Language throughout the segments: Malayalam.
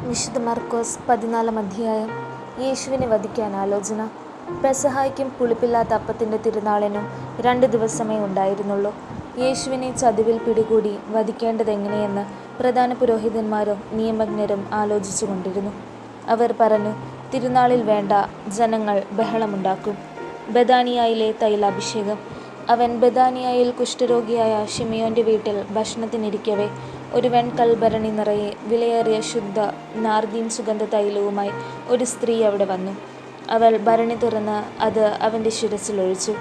വിശുദ്ധ മർക്കോസ് 14 അധ്യായം. യേശുവിനെ വധിക്കാൻ ആലോചന. പെസഹായ്ക്കും പുളിപ്പില്ലാത്ത അപ്പത്തിൻ്റെ തിരുനാളിനും 2 ദിവസമേ ഉണ്ടായിരുന്നുള്ളൂ. യേശുവിനെ ചതിവിൽ പിടികൂടി വധിക്കേണ്ടതെങ്ങനെയെന്ന് പ്രധാന പുരോഹിതന്മാരും നിയമജ്ഞരും ആലോചിച്ചു കൊണ്ടിരുന്നു. അവർ പറഞ്ഞു, തിരുനാളിൽ വേണ്ട, ജനങ്ങൾ ബഹളമുണ്ടാക്കും. ബെഥാനിയായിലെ തൈലാഭിഷേകം. അവൻ ബെഥാനിയായിൽ കുഷ്ഠരോഗിയായ ശിമയോൻ്റെ വീട്ടിൽ ഭക്ഷണത്തിനിരിക്കവേ ഒരു വെൺകൽഭരണി നിറയെ വിലയേറിയ ശുദ്ധ നാർദീൻ സുഗന്ധ തൈലവുമായി ഒരു സ്ത്രീ അവിടെ വന്നു. അവൾ ഭരണി തുറന്ന് അത് അവൻ്റെ ശിരസിലൊഴിച്ചു.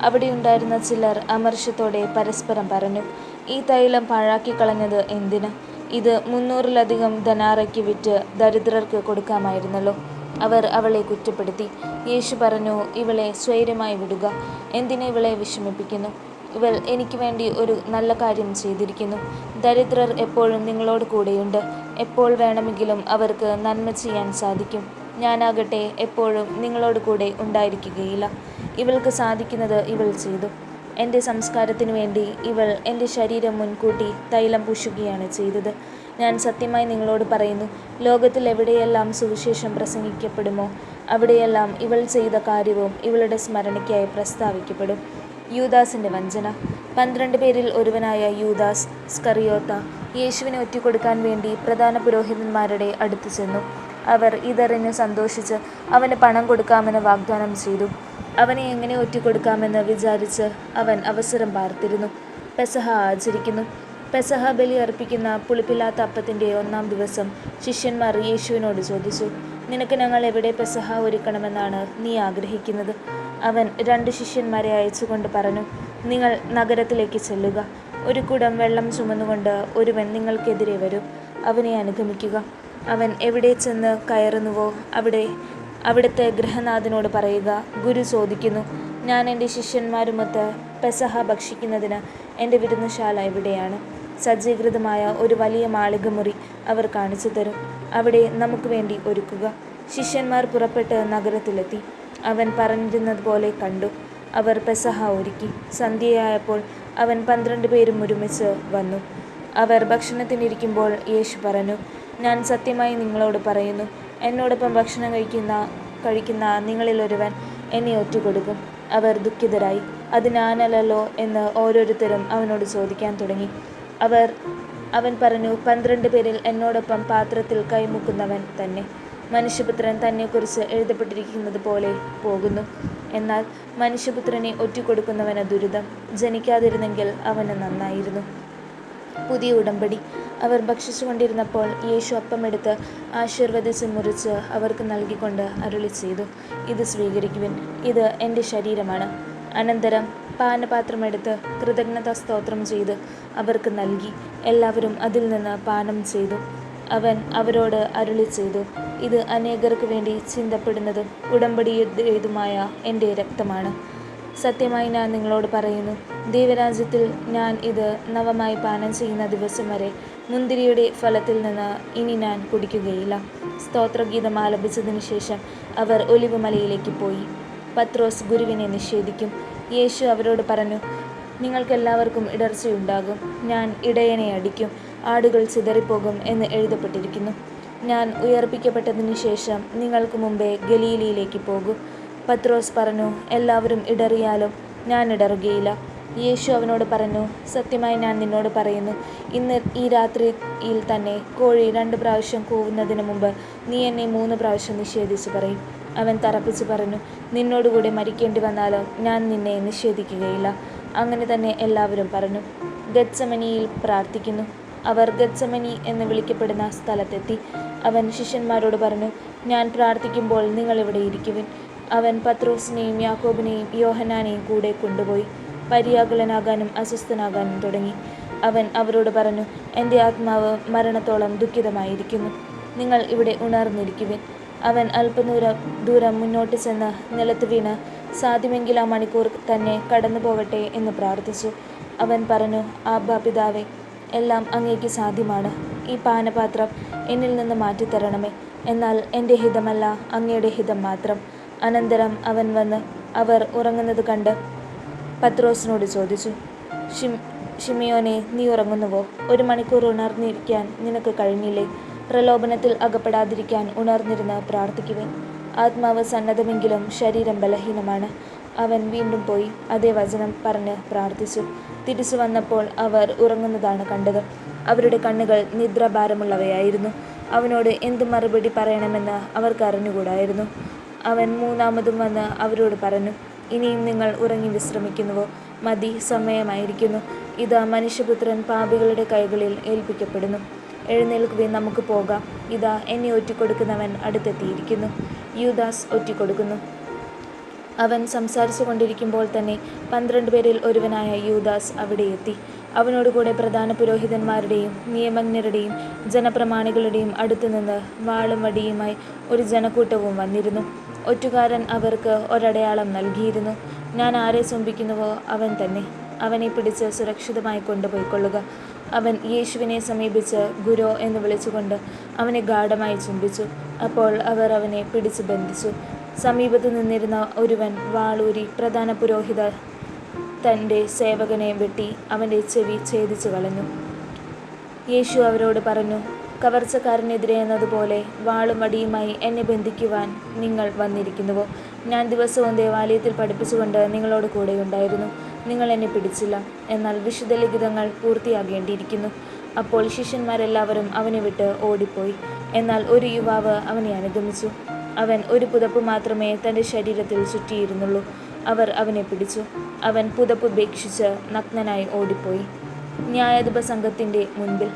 അവിടെയുണ്ടായിരുന്ന ചിലർ അമർഷത്തോടെ പരസ്പരം പറഞ്ഞു, ഈ തൈലം പാഴാക്കിക്കളഞ്ഞത് എന്തിന്? ഇത് 300-ലധികം ധനാറയ്ക്ക് വിറ്റ് ദരിദ്രർക്ക് കൊടുക്കാമായിരുന്നല്ലോ. അവർ അവളെ കുറ്റപ്പെടുത്തി. യേശു പറഞ്ഞു, ഇവളെ സ്വൈര്യമായി വിടുക. എന്തിന് ഇവളെ വിഷമിപ്പിക്കുന്നു? ഇവൾ എനിക്ക് വേണ്ടി ഒരു നല്ല കാര്യം ചെയ്തിരിക്കുന്നു. ദരിദ്രർ എപ്പോഴും നിങ്ങളോട് കൂടെയുണ്ട്. എപ്പോൾ വേണമെങ്കിലും അവർക്ക് നന്മ ചെയ്യാൻ സാധിക്കും. ഞാനാകട്ടെ എപ്പോഴും നിങ്ങളോട് കൂടെ ഉണ്ടായിരിക്കുകയില്ല. ഇവൾക്ക് സാധിക്കുന്നത് ഇവൾ ചെയ്തു. എൻ്റെ സംസ്കാരത്തിനു വേണ്ടി ഇവൾ എൻ്റെ ശരീരം മുൻകൂട്ടി തൈലം പൂശുകയാണ് ചെയ്തത്. ഞാൻ സത്യമായി നിങ്ങളോട് പറയുന്നു, ലോകത്തിൽ എവിടെയെല്ലാം സുവിശേഷം പ്രസംഗിക്കപ്പെടുമോ അവിടെയെല്ലാം ഇവൾ ചെയ്ത കാര്യവും ഇവളുടെ സ്മരണയ്ക്കായി പ്രസ്താവിക്കപ്പെടും. യൂദാസിൻ്റെ വഞ്ചന. 12 പേരിൽ ഒരുവനായ യൂദാസ് സ്കറിയോത്ത യേശുവിനെ ഒറ്റിക്കൊടുക്കാൻ വേണ്ടി പ്രധാന പുരോഹിതന്മാരുടെ അടുത്ത് ചെന്നു. അവർ ഇതറിഞ്ഞ് സന്തോഷിച്ച് അവന് പണം കൊടുക്കാമെന്ന് വാഗ്ദാനം ചെയ്തു. അവനെ എങ്ങനെ ഒറ്റിക്കൊടുക്കാമെന്ന് വിചാരിച്ച് അവൻ അവസരം പാർത്തിരുന്നു. പെസഹ ആചരിക്കുന്നു. പെസഹ ബലി അർപ്പിക്കുന്ന പുളിപ്പില്ലാത്ത അപ്പത്തിൻ്റെ 1-ാം ദിവസം ശിഷ്യന്മാർ യേശുവിനോട് ചോദിച്ചു, നിനക്ക് ഞങ്ങൾ എവിടെ പെസഹ ഒരുക്കണമെന്നാണ് നീ ആഗ്രഹിക്കുന്നത്? അവൻ 2 ശിഷ്യന്മാരെ അയച്ചുകൊണ്ട് പറഞ്ഞു, നിങ്ങൾ നഗരത്തിലേക്ക് ചെല്ലുക. ഒരു കുടം വെള്ളം ചുമന്നുകൊണ്ട് ഒരുവൻ നിങ്ങൾക്കെതിരെ വരും. അവനെ അനുഗമിക്കുക. അവൻ എവിടെ ചെന്ന് കയറുന്നുവോ അവിടുത്തെ ഗൃഹനാഥനോട് പറയുക, ഗുരു ചോദിക്കുന്നു, ഞാൻ എൻ്റെ ശിഷ്യന്മാരുമൊത്ത് പെസഹ ഭക്ഷിക്കുന്നതിന് എൻ്റെ വിരുന്നുശാല എവിടെയാണ്? സജ്ജീകൃതമായ ഒരു വലിയ മാളികമുറി അവർ കാണിച്ചു തരും. അവിടെ നമുക്ക് വേണ്ടി ഒരുക്കുക. ശിഷ്യന്മാർ പുറപ്പെട്ട് നഗരത്തിലെത്തി. അവൻ പറഞ്ഞിരുന്നതുപോലെ കണ്ടു. അവർ പെസഹ ഒരുക്കി. സന്ധ്യയായപ്പോൾ അവൻ 12 പേരും ഒരുമിച്ച് വന്നു. അവർ ഭക്ഷണത്തിനിരിക്കുമ്പോൾ യേശു പറഞ്ഞു, ഞാൻ സത്യമായി നിങ്ങളോട് പറയുന്നു, എന്നോടൊപ്പം ഭക്ഷണം കഴിക്കുന്ന നിങ്ങളിലൊരുവൻ എന്നെ ഒറ്റുകൊടുക്കും. അവർ ദുഃഖിതരായി. അത് ഞാനല്ലല്ലോ എന്ന് ഓരോരുത്തരും അവനോട് ചോദിക്കാൻ തുടങ്ങി. അവൻ പറഞ്ഞു, 12 പേരിൽ എന്നോടൊപ്പം പാത്രത്തിൽ കൈമുക്കുന്നവൻ തന്നെ. മനുഷ്യപുത്രൻ തന്നെക്കുറിച്ച് എഴുതപ്പെട്ടിരിക്കുന്നത് പോലെ പോകുന്നു. എന്നാൽ മനുഷ്യപുത്രനെ ഒറ്റിക്കൊടുക്കുന്നവന് ദുരിതം. ജനിക്കാതിരുന്നെങ്കിൽ അവന് നന്നായിരുന്നു. പുതിയ ഉടമ്പടി. അവർ ഭക്ഷിച്ചുകൊണ്ടിരുന്നപ്പോൾ യേശു അപ്പമെടുത്ത് ആശീർവദിച്ച് മുറിച്ച് അവർക്ക് നൽകിക്കൊണ്ട് അരുളി ചെയ്തു, ഇത് സ്വീകരിക്കുവിൻ, ഇത് എൻ്റെ ശരീരമാണ്. അനന്തരം പാനപാത്രമെടുത്ത് കൃതജ്ഞതാ സ്തോത്രം ചെയ്ത് അവർക്ക് നൽകി. എല്ലാവരും അതിൽ നിന്ന് പാനം ചെയ്തു. അവൻ അവരോട് അരുളി ചെയ്തു, ഇത് അനേകർക്ക് വേണ്ടി ചിന്തപ്പെടുന്നതും ഉടമ്പടിയുടേതുമായ എൻ്റെ രക്തമാണ്. സത്യമായി ഞാൻ നിങ്ങളോട് പറയുന്നു, ദൈവരാജ്യത്തിൽ ഞാൻ ഇത് നവമായി പാനം ചെയ്യുന്ന ദിവസം വരെ മുന്തിരിയുടെ ഫലത്തിൽ നിന്ന് ഇനി ഞാൻ കുടിക്കുകയില്ല. സ്തോത്രഗീതം ആലപിച്ചതിനു ശേഷം അവർ ഒലിവുമലയിലേക്ക് പോയി. പത്രോസ് ഗുരുവിനെ നിഷേധിക്കും. യേശു അവരോട് പറഞ്ഞു, നിങ്ങൾക്കെല്ലാവർക്കും ഇടർച്ചയുണ്ടാകും. ഞാൻ ഇടയനെ അടിക്കും, ആടുകൾ ചിതറിപ്പോകും എന്ന് എഴുതപ്പെട്ടിരിക്കുന്നു. ഞാൻ ഉയർപ്പിക്കപ്പെട്ടതിനു ശേഷം നിങ്ങൾക്ക് മുമ്പേ ഗലീലയിലേക്ക് പോകും. പത്രോസ് പറഞ്ഞു, എല്ലാവരും ഇടറിയാലും ഞാൻ ഇടറുകയില്ല. യേശു അവനോട് പറഞ്ഞു, സത്യമായി ഞാൻ നിന്നോട് പറയുന്നു, ഇന്ന് ഈ രാത്രിയിൽ തന്നെ കോഴി 2 പ്രാവശ്യം കൂവുന്നതിന് മുമ്പ് നീ എന്നെ 3 പ്രാവശ്യം നിഷേധിച്ച് പറയും. അവൻ തറപ്പിച്ച് പറഞ്ഞു, നിന്നോടുകൂടെ മരിക്കേണ്ടി വന്നാലും ഞാൻ നിന്നെ നിഷേധിക്കുകയില്ല. അങ്ങനെ തന്നെ എല്ലാവരും പറഞ്ഞു. ഗത്സമനിയിൽ പ്രാർത്ഥിക്കുന്നു. അവർ ഗത്സമനി എന്ന് വിളിക്കപ്പെടുന്ന സ്ഥലത്തെത്തി. അവൻ ശിഷ്യന്മാരോട് പറഞ്ഞു, ഞാൻ പ്രാർത്ഥിക്കുമ്പോൾ നിങ്ങളിവിടെ ഇരിക്കുവിൻ. അവൻ പത്രോസിനെയും യാക്കോബിനെയും യോഹന്നാനെയും കൂടെ കൊണ്ടുപോയി. പര്യാകുലനാകാനും അസ്വസ്ഥനാകാനും തുടങ്ങി. അവൻ അവരോട് പറഞ്ഞു, എൻ്റെ ആത്മാവ് മരണത്തോളം ദുഃഖിതമായിരിക്കുന്നു. നിങ്ങൾ ഇവിടെ ഉണർന്നിരിക്കുവിൻ. അവൻ അല്പദൂരം മുന്നോട്ട് ചെന്ന് നിലത്ത് വീണ്, സാധ്യമെങ്കിൽ ആ മണിക്കൂർ തന്നെ കടന്നു പോകട്ടെ എന്ന് പ്രാർത്ഥിച്ചു. അവൻ പറഞ്ഞു, ആബ്ബാ പിതാവേ, എല്ലാം അങ്ങേക്ക് സാധ്യമാണ്. ഈ പാനപാത്രം എന്നിൽ നിന്ന് മാറ്റിത്തരണമേ. എന്നാൽ എൻ്റെ ഹിതമല്ല, അങ്ങയുടെ ഹിതം മാത്രം. അനന്തരം അവൻ വന്ന് അവർ ഉറങ്ങുന്നത് കണ്ട് പത്രോസിനോട് ചോദിച്ചു, ശിമയോനെ, നീ ഉറങ്ങുന്നുവോ? 1 മണിക്കൂർ ഉണർന്നിരിക്കാൻ നിനക്ക് കഴിഞ്ഞില്ലേ? പ്രലോഭനത്തിൽ അകപ്പെടാതിരിക്കാൻ ഉണർന്നിരുന്ന് പ്രാർത്ഥിക്കുവിൻ. ആത്മാവ് സന്നദ്ധമെങ്കിലും ശരീരം ബലഹീനമാണ്. അവൻ വീണ്ടും പോയി അതേ വചനം പറഞ്ഞ് പ്രാർത്ഥിച്ചു. തിരിച്ചു വന്നപ്പോൾ അവർ ഉറങ്ങുന്നതാണ് കണ്ടത്. അവരുടെ കണ്ണുകൾ നിദ്രാഭാരമുള്ളവയായിരുന്നു. അവനോട് എന്ത് മറുപടി പറയണമെന്ന് അവർക്ക് അറിഞ്ഞുകൂടായിരുന്നു. അവൻ മൂന്നാമതും വന്ന് അവരോട് പറഞ്ഞു, ഇനിയും നിങ്ങൾ ഉറങ്ങി വിശ്രമിക്കുന്നുവോ? മതി, സമയമായിരിക്കുന്നു. ഇതാ മനുഷ്യപുത്രൻ പാപികളുടെ കൈകളിൽ ഏൽപ്പിക്കപ്പെടുന്നു. എഴുന്നേൽക്കുവിൻ, നമുക്ക് പോകാം. ഇതാ എന്നെ ഒറ്റിക്കൊടുക്കുന്നവൻ അടുത്തെത്തിയിരിക്കുന്നു. യൂദാസ് ഒറ്റിക്കൊടുക്കുന്നു. അവൻ സംസാരിച്ചു കൊണ്ടിരിക്കുമ്പോൾ തന്നെ 12 പേരിൽ ഒരുവനായ യൂദാസ് അവിടെ എത്തി. അവനോടുകൂടെ പ്രധാന പുരോഹിതന്മാരുടെയും നിയമജ്ഞരുടെയും ജനപ്രമാണികളുടെയും അടുത്തുനിന്ന് വാളും വടിയുമായി ഒരു ജനക്കൂട്ടവും വന്നിരുന്നു. ഒറ്റുകാരൻ അവർക്ക് ഒരടയാളം നൽകിയിരുന്നു. ഞാൻ ആരെ ചുംബിക്കുന്നുവോ അവൻ തന്നെ, അവനെ പിടിച്ച് സുരക്ഷിതമായി കൊണ്ടുപോയിക്കൊള്ളുക. അവൻ യേശുവിനെ സമീപിച്ച് ഗുരോ എന്ന് വിളിച്ചുകൊണ്ട് അവനെ ഗാഢമായി ചുംബിച്ചു. അപ്പോൾ അവർ അവനെ പിടിച്ച് ബന്ധിച്ചു. സമീപത്ത് നിന്നിരുന്ന ഒരുവൻ വാളൂരി പ്രധാന പുരോഹിത തൻ്റെ സേവകനെ വെട്ടി അവൻ്റെ ചെവി ഛേദിച്ചു കളഞ്ഞു. യേശു അവരോട് പറഞ്ഞു, കവർച്ചക്കാരനെതിരെ എന്നതുപോലെ വാളും വടിയുമായി എന്നെ ബന്ധിക്കുവാൻ നിങ്ങൾ വന്നിരിക്കുന്നുവോ? ഞാൻ ദിവസവും ദേവാലയത്തിൽ പഠിപ്പിച്ചുകൊണ്ട് നിങ്ങളോട് കൂടെയുണ്ടായിരുന്നു. നിങ്ങൾ എന്നെ പിടിച്ചില്ല. എന്നാൽ വിശുദ്ധ ലിഖിതങ്ങൾ പൂർത്തിയാകേണ്ടിയിരിക്കുന്നു. അപ്പോൾ ശിഷ്യന്മാരെല്ലാവരും അവനെ വിട്ട് ഓടിപ്പോയി. എന്നാൽ ഒരു യുവാവ് അവനെ അനുഗമിച്ചു. അവൻ ഒരു പുതപ്പ് മാത്രമേ തൻ്റെ ശരീരത്തിൽ ചുറ്റിയിരുന്നുള്ളൂ. അവർ അവനെ പിടിച്ചു. അവൻ പുതപ്പ് ഉപേക്ഷിച്ച് നഗ്നനായി ഓടിപ്പോയി. ന്യായാധിപ സംഘത്തിൻ്റെ മുൻപിൽ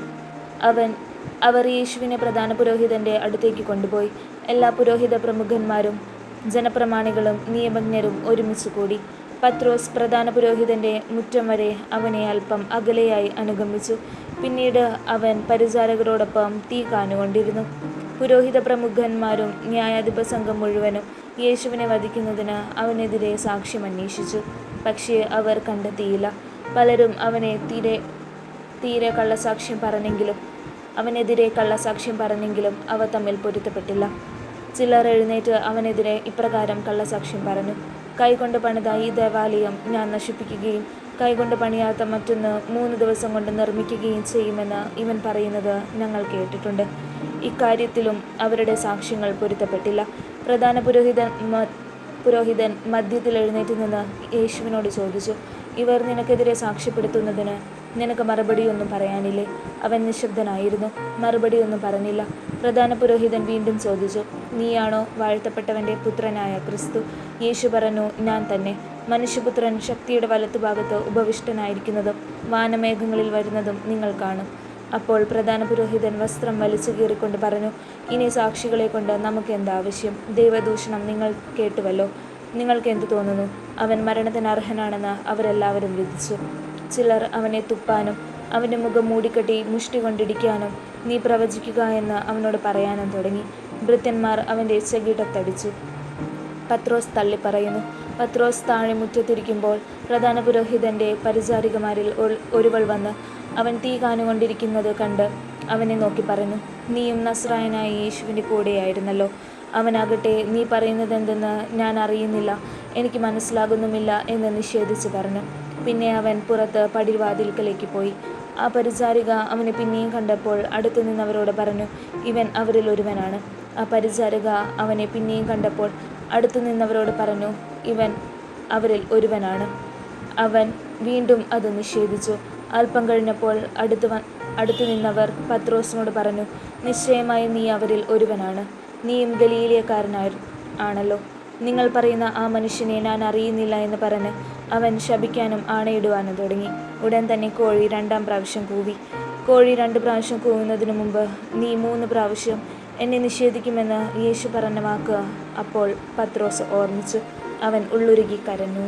അവർ യേശുവിനെ പ്രധാന പുരോഹിതൻ്റെ അടുത്തേക്ക് കൊണ്ടുപോയി. എല്ലാ പുരോഹിത പ്രമുഖന്മാരും ജനപ്രമാണികളും നിയമജ്ഞരും ഒരുമിച്ച് കൂടി. പത്രോസ് പ്രധാന പുരോഹിതൻ്റെ മുറ്റം വരെ അവനെ അല്പം അകലെയായി അനുഗമിച്ചു. പിന്നീട് അവൻ പരിചാരകരോടൊപ്പം തീ കാഞ്ഞുകൊണ്ടിരുന്നു. പുരോഹിത പ്രമുഖന്മാരും ന്യായാധിപ സംഘം മുഴുവനും യേശുവിനെ വധിക്കുന്നതിന് അവനെതിരെ സാക്ഷ്യം അന്വേഷിച്ചു. പക്ഷേ അവർ കണ്ടെത്തിയില്ല. പലരും അവനെതിരെ കള്ളസാക്ഷ്യം പറഞ്ഞെങ്കിലും അവ തമ്മിൽ പൊരുത്തപ്പെട്ടില്ല. ചിലർ എഴുന്നേറ്റ് അവനെതിരെ ഇപ്രകാരം കള്ളസാക്ഷ്യം പറഞ്ഞു, കൈകൊണ്ട് പണിത ഈ ദേവാലയം ഞാൻ നശിപ്പിക്കുകയും കൈകൊണ്ട് പണിയാത്ത മറ്റൊന്ന് 3 ദിവസം കൊണ്ട് നിർമ്മിക്കുകയും ചെയ്യുമെന്ന് ഇവൻ പറയുന്നത് ഞങ്ങൾ കേട്ടിട്ടുണ്ട്. ഇക്കാര്യത്തിലും അവരുടെ സാക്ഷ്യങ്ങൾ പൊരുത്തപ്പെട്ടില്ല. പ്രധാന പുരോഹിതൻ മധ്യത്തിൽ എഴുന്നേറ്റ് നിന്ന് യേശുവിനോട് ചോദിച്ചു, ഇവർ നിനക്കെതിരെ സാക്ഷ്യപ്പെടുത്തുന്നതിന് നിനക്ക് മറുപടിയൊന്നും പറയാനില്ലേ? അവൻ നിശബ്ദനായിരുന്നു, മറുപടിയൊന്നും പറഞ്ഞില്ല. പ്രധാന പുരോഹിതൻ വീണ്ടും ചോദിച്ചു, നീയാണോ വാഴ്ത്തപ്പെട്ടവൻ്റെ പുത്രനായ ക്രിസ്തു? യേശു പറഞ്ഞു, ഞാൻ തന്നെ. മനുഷ്യപുത്രൻ ശക്തിയുടെ വലത്തുഭാഗത്ത് ഉപവിഷ്ടനായിരിക്കുന്നതും വാനമേഘങ്ങളിൽ വരുന്നതും നിങ്ങൾ കാണും. അപ്പോൾ പ്രധാന പുരോഹിതൻ വസ്ത്രം വലിച്ചു കീറിക്കൊണ്ട് പറഞ്ഞു, ഇനി സാക്ഷികളെ കൊണ്ട് നമുക്ക് എന്താവശ്യം? ദൈവദൂഷണം നിങ്ങൾ കേട്ടുവല്ലോ. നിങ്ങൾക്ക് എന്തു തോന്നുന്നു? അവൻ മരണത്തിന് അർഹനാണെന്ന് അവരെല്ലാവരും വിധിച്ചു. ചിലർ അവനെ തുപ്പാനും അവൻ്റെ മുഖം മൂടിക്കെട്ടി മുഷ്ടി കൊണ്ടിടിക്കാനും നീ പ്രവചിക്കുക എന്ന് അവനോട് പറയാനും തുടങ്ങി. ഭൃത്യന്മാർ അവൻ്റെ ചെകിടത്തടിച്ചു. പത്രോസ് തള്ളിപ്പറയുന്നു. പത്രോസ് താഴെ മുറ്റത്തിരിക്കുമ്പോൾ പ്രധാന പുരോഹിതൻ്റെ പരിചാരികമാരിൽ ഒരുവൾ വന്ന് അവൻ തീ കാഞ്ഞുകൊണ്ടിരിക്കുന്നത് കണ്ട് അവനെ നോക്കി പറഞ്ഞു, നീയും നസ്രായനായ യേശുവിൻ്റെ കൂടെയായിരുന്നല്ലോ. അവനാകട്ടെ, നീ പറയുന്നതെന്തെന്ന് ഞാൻ അറിയുന്നില്ല, എനിക്ക് മനസ്സിലാകുന്നുമില്ല എന്ന് നിഷേധിച്ച് പറഞ്ഞു. പിന്നെ അവൻ പുറത്ത് പടിവാതിൽക്കലേക്ക് പോയി. ആ പരിചാരിക അവനെ പിന്നെയും കണ്ടപ്പോൾ അടുത്തു നിന്നവരോട് പറഞ്ഞു, ഇവൻ അവരിൽ ഒരുവനാണ്. ആ പരിചാരിക അവനെ പിന്നെയും കണ്ടപ്പോൾ അടുത്തു നിന്നവരോട് പറഞ്ഞു, ഇവൻ അവരിൽ ഒരുവനാണ്. അവൻ വീണ്ടും അത് നിഷേധിച്ചു. അല്പം കഴിഞ്ഞപ്പോൾ അടുത്തു നിന്നവർ പത്രോസിനോട് പറഞ്ഞു, നിശ്ചയമായും നീ അവരിൽ ഒരുവനാണ്. നീയും ഗലീലയക്കാരനാണല്ലോ. നിങ്ങൾ പറയുന്ന ആ മനുഷ്യനെ ഞാൻ അറിയുന്നില്ല എന്ന് പറഞ്ഞ് അവൻ ശപിക്കാനും ആണയിടുവാനും തുടങ്ങി. ഉടൻ തന്നെ കോഴി 2-ാം പ്രാവശ്യം കൂവി. കോഴി 2 പ്രാവശ്യം കൂവുന്നതിനു മുമ്പ് നീ 3 പ്രാവശ്യം എന്നെ നിഷേധിക്കുമെന്ന് യേശു പറഞ്ഞ വാക്ക് അപ്പോൾ പത്രോസ് ഓർമ്മിച്ചു. അവൻ ഉള്ളുരുകി കരഞ്ഞു.